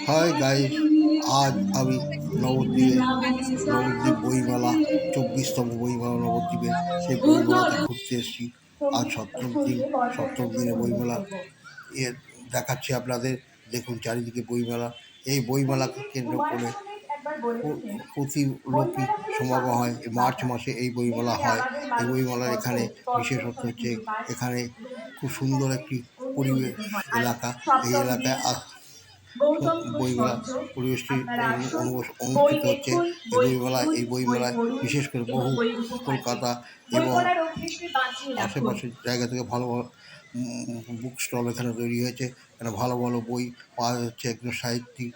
Hi guys, আজ আমি নবদ্বীপ বইমেলা 24তম বইমেলা নবদ্বীপে সেই বইমেলাতে ঘুরতে এসেছি। আজ সপ্তম দিনে বইমেলা দেখাচ্ছি আপনাদের। দেখুন চারিদিকে বইমেলা। এই বইমেলাকে কেন্দ্র করে প্রতি লোকই সমাগম হয়। মার্চ মাসে এই বইমেলা হয়। এই বইমেলার এখানে বিশেষত্ব হচ্ছে এখানে খুব সুন্দর একটি পরিবেশ এলাকা। এই এলাকায় বইমেলা পরিবেশটি অনুষ্ঠিত হচ্ছে। এই বইমেলায় বিশেষ করে বহু কলকাতা এবং আশেপাশের জায়গা থেকে ভালো ভালো বুক স্টল এখানে তৈরি হয়েছে। এখানে ভালো ভালো বই পাওয়া যাচ্ছে, একদম সাহিত্যিক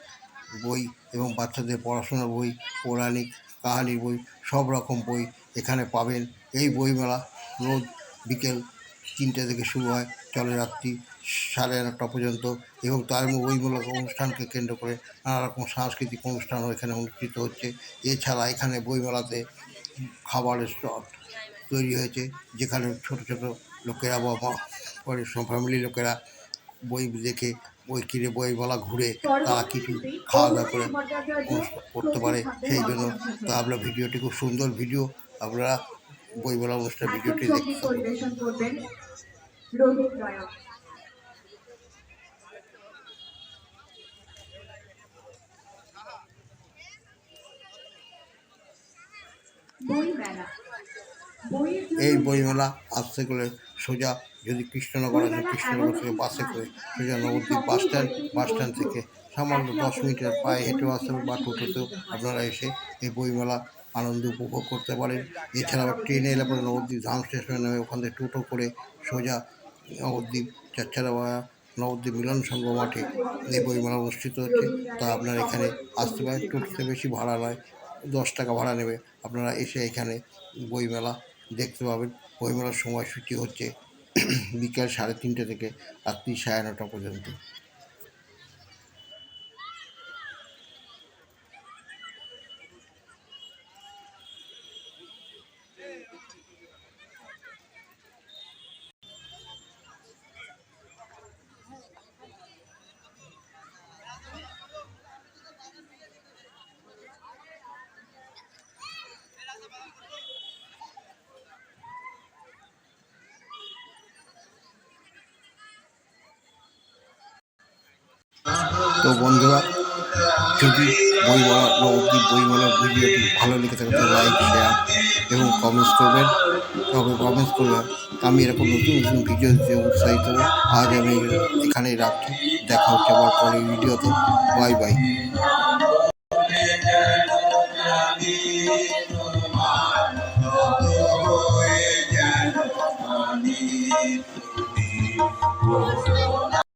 বই এবং বাচ্চাদের পড়াশোনার বই, পৌরাণিক কাহানির বই, সব রকম বই এখানে পাবেন। এই বইমেলা রোজ বিকেল 3টে থেকে শুরু হয়, চলে রাত্রি 9:30 পর্যন্ত। এবং তার বইমূলক অনুষ্ঠানকে কেন্দ্র করে নানা রকম সাংস্কৃতিক অনুষ্ঠানও এখানে অনুষ্ঠিত হচ্ছে। এছাড়া এখানে বইমেলাতে খাবারের স্টল তৈরি হয়েছে, যেখানে ছোট ছোট লোকেরা বা ফ্যামিলি লোকেরা বই দেখে, বই কিনে বইমেলা ঘুরে তারা কিছু খাওয়া দাওয়া করে করতে পারে। সেই জন্য তো আপনার ভিডিওটি খুব সুন্দর ভিডিও, আপনারা বইমেলা অনুষ্ঠান ভিডিওটি দেখতে পরিবেশন করবেন। এই বইমেলা আসতে গেলে সোজা যদি কৃষ্ণনগর আছে, কৃষ্ণনগর থেকে বাসে করে সোজা নবদ্বীপ বাস স্ট্যান্ড থেকে সামান্য 10 মিনিটের পায়ে হেঁটেও আসতে বা টোটোতেও আপনারা এসে এই বইমেলা আনন্দ উপভোগ করতে পারেন। এছাড়াও ট্রেনে এলে পরে নবদ্বীপ ধাম স্টেশনে নেমে ওখান থেকে টোটো করে সোজা নবদ্বীপ চারচারাবায়া নবদ্বীপ মিলন সংঘ মাঠে এই বইমেলা অনুষ্ঠিত হচ্ছে। তা আপনারা এখানে আসতে পারেন। টোটোতে বেশি ভাড়া নয়, 10 টাকা ভাড়া নেবে। আপনারা এসে এখানে বইমেলা দেখতে পাবেন। বইমেলার সময়সূচি হচ্ছে বিকেল 3:30 থেকে রাত্রি 9:30 পর্যন্ত। তো বন্ধুরা, যদি নবদ্বীপ বইমেলার ভিডিওটি ভালো লেগে থাকে তো লাইক, শেয়ার এবং কমেন্টস করবেন। আমি এরকম নতুন নতুন ভিডিও দিতে উৎসাহিত হব। আজ আমি এখানেই রাখছি। দেখা হচ্ছে আবার পরের ভিডিওতে। Bye bye.